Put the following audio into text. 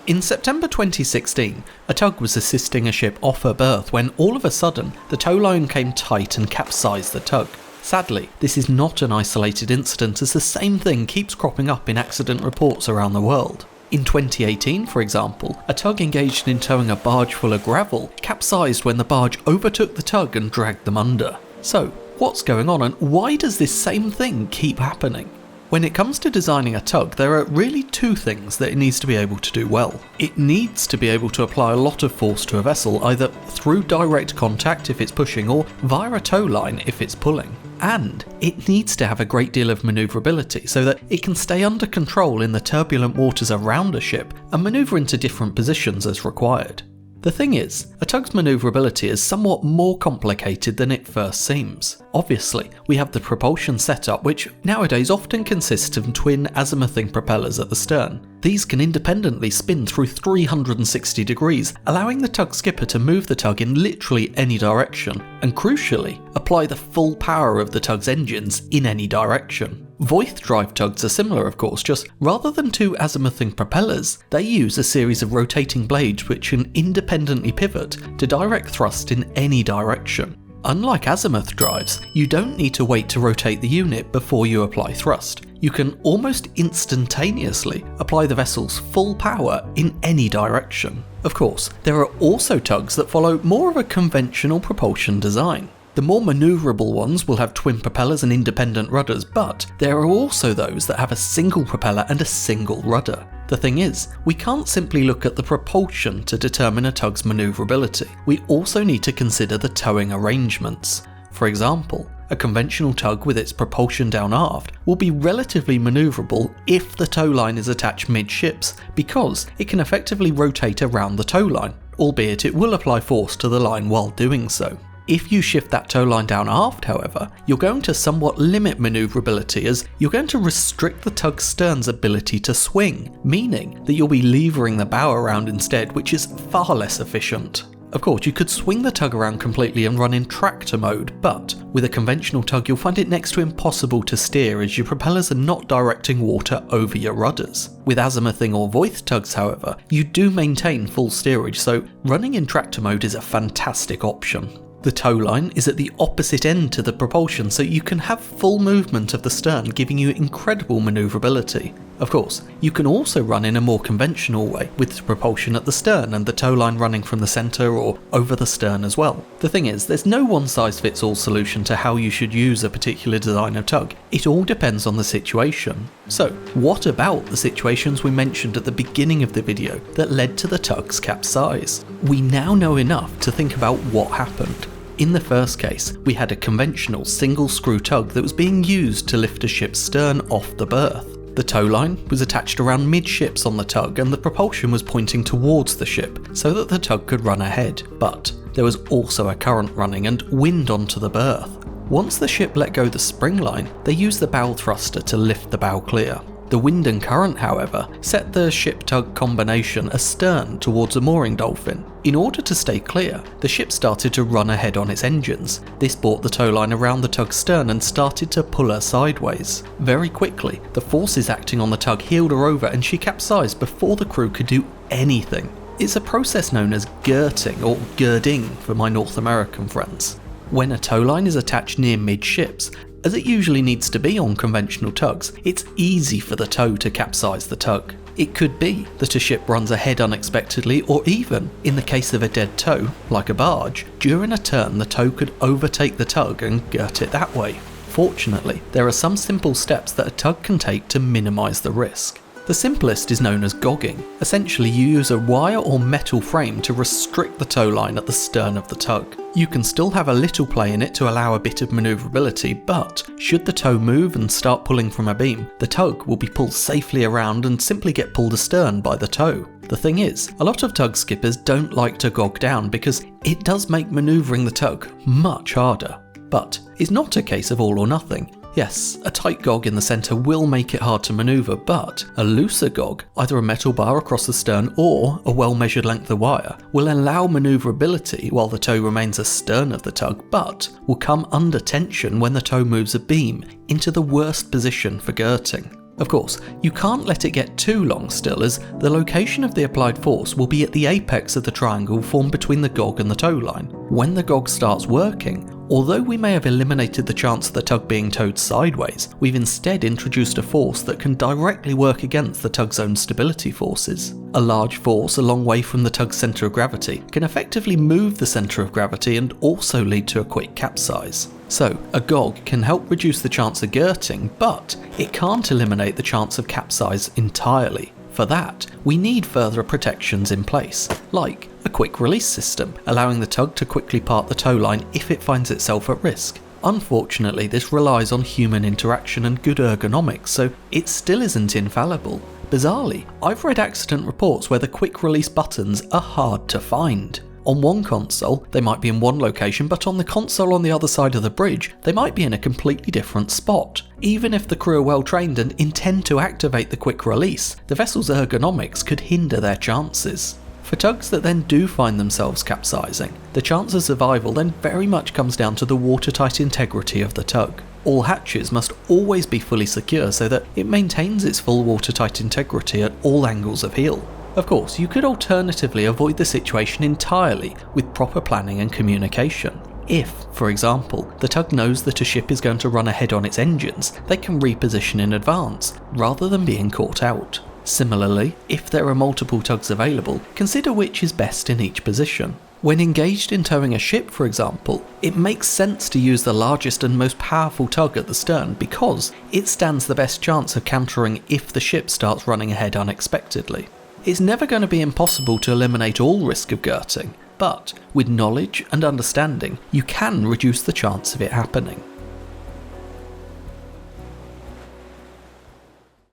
In September 2016, a tug was assisting a ship off her berth when all of a sudden the towline came tight and capsized the tug. Sadly, this is not an isolated incident, as the same thing keeps cropping up in accident reports around the world. In 2018, for example, a tug engaged in towing a barge full of gravel capsized when the barge overtook the tug and dragged them under. So, what's going on, and why does this same thing keep happening? When it comes to designing a tug, there are really two things that it needs to be able to do well. It needs to be able to apply a lot of force to a vessel, either through direct contact if it's pushing or via a tow line if it's pulling. And it needs to have a great deal of manoeuvrability so that it can stay under control in the turbulent waters around a ship and manoeuvre into different positions as required. The thing is, a tug's manoeuvrability is somewhat more complicated than it first seems. Obviously, we have the propulsion setup, which nowadays often consists of twin azimuthing propellers at the stern. These can independently spin through 360 degrees, allowing the tug skipper to move the tug in literally any direction, and crucially, apply the full power of the tug's engines in any direction. Voith drive tugs are similar, of course, just rather than two azimuthing propellers, they use a series of rotating blades which can independently pivot to direct thrust in any direction. Unlike azimuth drives, you don't need to wait to rotate the unit before you apply thrust. You can almost instantaneously apply the vessel's full power in any direction. Of course, there are also tugs that follow more of a conventional propulsion design. The more manoeuvrable ones will have twin propellers and independent rudders, but there are also those that have a single propeller and a single rudder. The thing is, we can't simply look at the propulsion to determine a tug's manoeuvrability. We also need to consider the towing arrangements. For example, a conventional tug with its propulsion down aft will be relatively manoeuvrable if the tow line is attached midships, because it can effectively rotate around the tow line, albeit it will apply force to the line while doing so. If you shift that tow line down aft, however, you're going to somewhat limit manoeuvrability, as you're going to restrict the tug's stern's ability to swing, meaning that you'll be levering the bow around instead, which is far less efficient. Of course, you could swing the tug around completely and run in tractor mode, but with a conventional tug you'll find it next to impossible to steer, as your propellers are not directing water over your rudders. With azimuthing or Voith tugs, however, you do maintain full steerage, so running in tractor mode is a fantastic option. The tow line is at the opposite end to the propulsion, so you can have full movement of the stern, giving you incredible manoeuvrability. Of course, you can also run in a more conventional way, with the propulsion at the stern and the tow line running from the centre or over the stern as well. The thing is, there's no one-size-fits-all solution to how you should use a particular design of tug. It all depends on the situation. So, what about the situations we mentioned at the beginning of the video that led to the tug's capsize? We now know enough to think about what happened. In the first case, we had a conventional single-screw tug that was being used to lift a ship's stern off the berth. The tow line was attached around midships on the tug, and the propulsion was pointing towards the ship so that the tug could run ahead. But there was also a current running and wind onto the berth. Once the ship let go the spring line, they used the bow thruster to lift the bow clear. The wind and current, however, set the ship-tug combination astern towards a mooring dolphin. In order to stay clear, the ship started to run ahead on its engines. This brought the tow line around the tug's stern and started to pull her sideways. Very quickly, the forces acting on the tug heeled her over and she capsized before the crew could do anything. It's a process known as girting, or girding for my North American friends. When a tow line is attached near midships, as it usually needs to be on conventional tugs, it's easy for the tow to capsize the tug. It could be that a ship runs ahead unexpectedly, or even, in the case of a dead tow, like a barge, during a turn the tow could overtake the tug and girt it that way. Fortunately, there are some simple steps that a tug can take to minimise the risk. The simplest is known as gogging. Essentially, you use a wire or metal frame to restrict the tow line at the stern of the tug. You can still have a little play in it to allow a bit of manoeuvrability, but should the tow move and start pulling from a beam, the tug will be pulled safely around and simply get pulled astern by the tow. The thing is, a lot of tug skippers don't like to gog down because it does make manoeuvring the tug much harder. But it's not a case of all or nothing. Yes, a tight gog in the centre will make it hard to manoeuvre, but a looser gog, either a metal bar across the stern or a well-measured length of wire, will allow manoeuvrability while the tow remains astern of the tug, but will come under tension when the tow moves a beam into the worst position for girting. Of course, you can't let it get too long still, as the location of the applied force will be at the apex of the triangle formed between the gog and the towline. When the gog starts working, although we may have eliminated the chance of the tug being towed sideways, we've instead introduced a force that can directly work against the tug's own stability forces. A large force a long way from the tug's centre of gravity can effectively move the centre of gravity and also lead to a quick capsize. So, a gog can help reduce the chance of girting, but it can't eliminate the chance of capsize entirely. For that, we need further protections in place, like a quick release system, allowing the tug to quickly part the towline if it finds itself at risk. Unfortunately, this relies on human interaction and good ergonomics, so it still isn't infallible. Bizarrely, I've read accident reports where the quick release buttons are hard to find. On one console, they might be in one location, but on the console on the other side of the bridge, they might be in a completely different spot. Even if the crew are well trained and intend to activate the quick release, the vessel's ergonomics could hinder their chances. For tugs that then do find themselves capsizing, the chance of survival then very much comes down to the watertight integrity of the tug. All hatches must always be fully secure so that it maintains its full watertight integrity at all angles of heel. Of course, you could alternatively avoid the situation entirely with proper planning and communication. If, for example, the tug knows that a ship is going to run ahead on its engines, they can reposition in advance, rather than being caught out. Similarly, if there are multiple tugs available, consider which is best in each position. When engaged in towing a ship, for example, it makes sense to use the largest and most powerful tug at the stern because it stands the best chance of countering if the ship starts running ahead unexpectedly. It's never going to be impossible to eliminate all risk of girting, but with knowledge and understanding, you can reduce the chance of it happening.